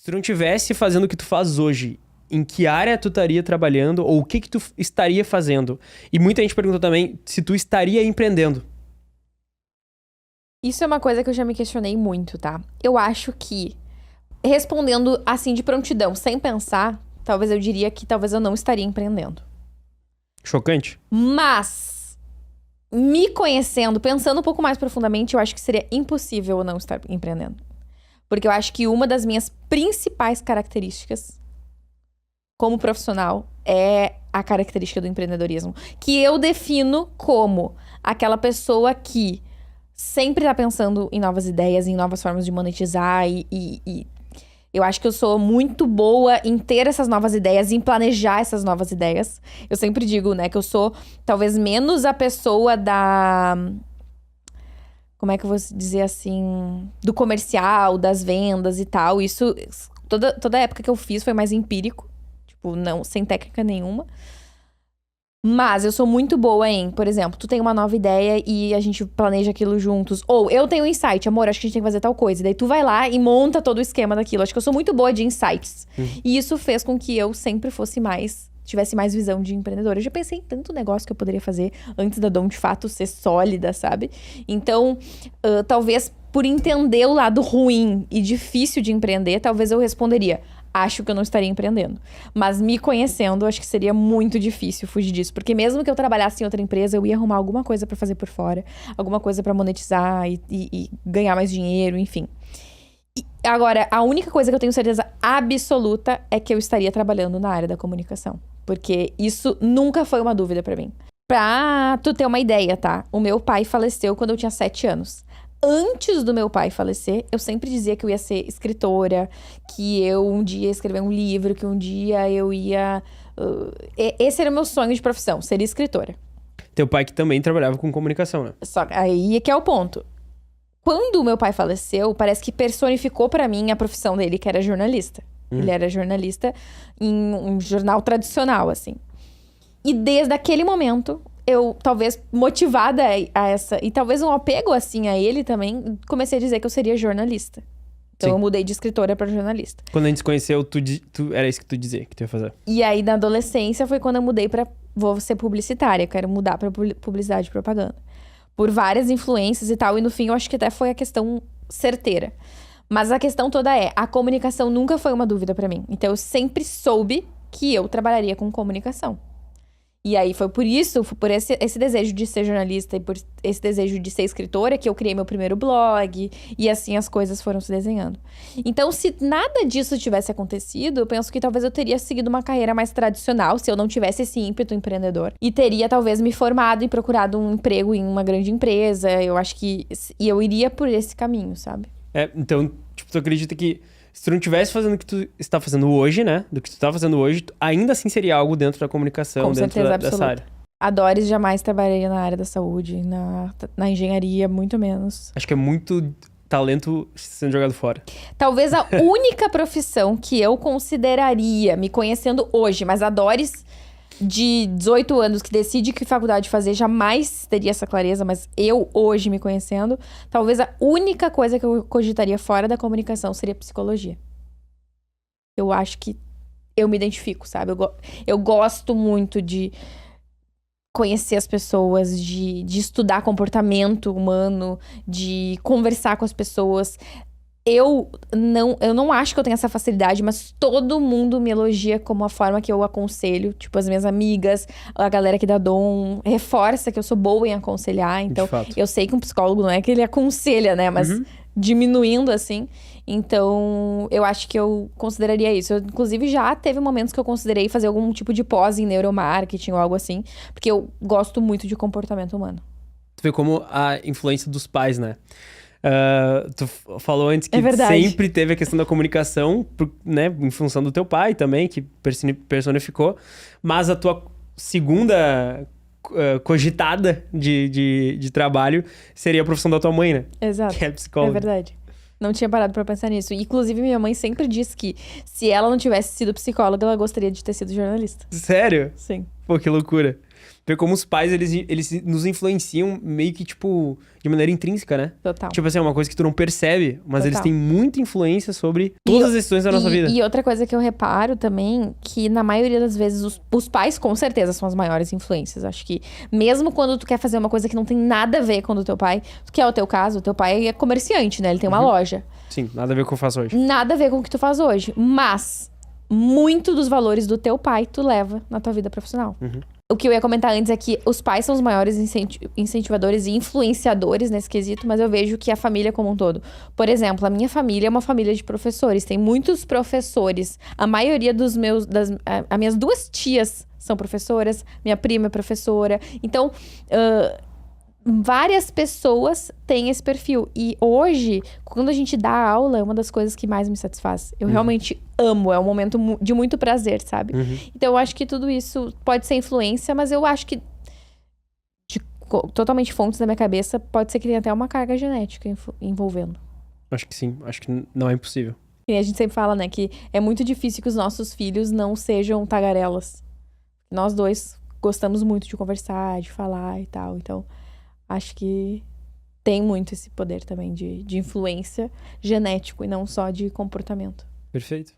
tu não tivesse fazendo o que tu faz hoje, em que área tu estaria trabalhando ou o que tu estaria fazendo? E muita gente perguntou também se tu estaria empreendendo. Isso é uma coisa que eu já me questionei muito, tá? Eu acho que, respondendo assim de prontidão, sem pensar, talvez eu diria que talvez eu não estaria empreendendo. Chocante? Mas, me conhecendo, pensando um pouco mais profundamente, eu acho que seria impossível eu não estar empreendendo. Porque eu acho que uma das minhas principais características como profissional é a característica do empreendedorismo. Que eu defino como aquela pessoa que sempre tá pensando em novas ideias, em novas formas de monetizar e eu acho que eu sou muito boa em ter essas novas ideias, em planejar essas novas ideias. Eu sempre digo, né, que eu sou talvez menos a pessoa da... Como é que eu vou dizer assim? Do comercial, das vendas e tal. Isso, toda a época que eu fiz foi mais empírico. Tipo, não, sem técnica nenhuma. Mas eu sou muito boa em, por exemplo, tu tem uma nova ideia e a gente planeja aquilo juntos. Ou eu tenho um insight, amor, acho que a gente tem que fazer tal coisa. E daí tu vai lá e monta todo o esquema daquilo. Acho que eu sou muito boa de insights. E isso fez com que eu sempre tivesse mais visão de empreendedora. Eu já pensei em tanto negócio que eu poderia fazer antes da Dom de fato ser sólida, sabe? Então, talvez por entender o lado ruim e difícil de empreender, talvez eu responderia: acho que eu não estaria empreendendo. Mas me conhecendo, acho que seria muito difícil fugir disso. Porque mesmo que eu trabalhasse em outra empresa, eu ia arrumar alguma coisa pra fazer por fora. Alguma coisa pra monetizar e ganhar mais dinheiro, enfim. E agora, a única coisa que eu tenho certeza absoluta é que eu estaria trabalhando na área da comunicação. Porque isso nunca foi uma dúvida pra mim. Pra tu ter uma ideia, tá? O meu pai faleceu quando eu tinha 7 anos. Antes do meu pai falecer, eu sempre dizia que eu ia ser escritora, que eu um dia ia escrever um livro, que um dia eu ia... esse era o meu sonho de profissão, ser escritora. Teu pai que também trabalhava com comunicação, né? Só que aí é que é o ponto. Quando o meu pai faleceu, parece que personificou pra mim a profissão dele, que era jornalista. Ele era jornalista em um jornal tradicional, assim. E desde aquele momento, eu, talvez motivada a essa... E talvez um apego, assim, a ele também, comecei a dizer que eu seria jornalista. Então, eu mudei de escritora pra jornalista. Quando a gente se conheceu, era isso que tu dizia que tu ia fazer. E aí, na adolescência, foi quando eu mudei pra... Vou ser publicitária, quero mudar pra publicidade e propaganda. Por várias influências e tal. E no fim, eu acho que até foi a questão certeira. Mas a questão toda é, a comunicação nunca foi uma dúvida pra mim. Então, eu sempre soube que eu trabalharia com comunicação. E aí, foi por isso, por esse desejo de ser jornalista e por esse desejo de ser escritora, que eu criei meu primeiro blog. E assim, as coisas foram se desenhando. Então, se nada disso tivesse acontecido, eu penso que talvez eu teria seguido uma carreira mais tradicional, se eu não tivesse esse ímpeto empreendedor. E teria, talvez, me formado e procurado um emprego em uma grande empresa. Eu acho que... E eu iria por esse caminho, sabe? Então, tipo, tu acredita que se tu não estivesse fazendo o que tu está fazendo hoje, né? Do que tu tá fazendo hoje, ainda assim seria algo dentro da comunicação, com dentro certeza dessa área. A Doris jamais trabalharia na área da saúde, na engenharia, muito menos. Acho que é muito talento sendo jogado fora. Talvez a única profissão que eu consideraria, me conhecendo hoje, mas a Doris de 18 anos que decide que faculdade fazer, jamais teria essa clareza, mas eu hoje me conhecendo, talvez a única coisa que eu cogitaria fora da comunicação seria psicologia. Eu acho que eu me identifico, sabe? Eu gosto muito de conhecer as pessoas, de estudar comportamento humano, de conversar com as pessoas. Eu não acho que eu tenho essa facilidade, mas todo mundo me elogia como a forma que eu aconselho. Tipo, as minhas amigas, a galera aqui da Dom, reforça que eu sou boa em aconselhar. Então, eu sei que um psicólogo não é que ele aconselha, né? Mas diminuindo, assim. Então, eu acho que eu consideraria isso. Eu, inclusive, já teve momentos que eu considerei fazer algum tipo de pós em neuromarketing ou algo assim. Porque eu gosto muito de comportamento humano. Tu vê como a influência dos pais, né? Tu falou antes que sempre teve a questão da comunicação, né, em função do teu pai também, que personificou, mas a tua segunda cogitada de trabalho seria a profissão da tua mãe, né? Exato. Que é psicóloga. É verdade. Não tinha parado pra pensar nisso. Inclusive, minha mãe sempre disse que se ela não tivesse sido psicóloga, ela gostaria de ter sido jornalista. Sério? Sim. Pô, que loucura. ver como os pais, eles nos influenciam meio que, tipo, de maneira intrínseca, né? Total. Tipo assim, é uma coisa que tu não percebe, mas Total. eles têm muita influência sobre todas as decisões da nossa vida. E outra coisa que eu reparo também, que na maioria das vezes, os pais, com certeza, são as maiores influências. Acho que mesmo quando tu quer fazer uma coisa que não tem nada a ver com o teu pai, que é o teu caso, o teu pai é comerciante, né? Ele tem uma loja. Sim, nada a ver com o que eu faço hoje. Nada a ver com o que tu faz hoje. Mas, muito dos valores do teu pai, tu leva na tua vida profissional. O que eu ia comentar antes é que os pais são os maiores incentivadores e influenciadores nesse quesito, mas eu vejo que a família como um todo. Por exemplo, a minha família é uma família de professores. Tem muitos professores. A maioria dos meus... As minhas 2 tias são professoras. Minha prima é professora. Então, várias pessoas têm esse perfil. E hoje, quando a gente dá aula, é uma das coisas que mais me satisfaz. Eu realmente amo. É um momento de muito prazer, sabe? Então, eu acho que tudo isso pode ser influência, mas eu acho que totalmente fontes da minha cabeça, pode ser que tenha até uma carga genética envolvendo. Acho que sim. Acho que não é impossível. E a gente sempre fala, né, que é muito difícil que os nossos filhos não sejam tagarelas. Nós 2 gostamos muito de conversar, de falar e tal. Então, acho que tem muito esse poder também de influência genético e não só de comportamento. Perfeito.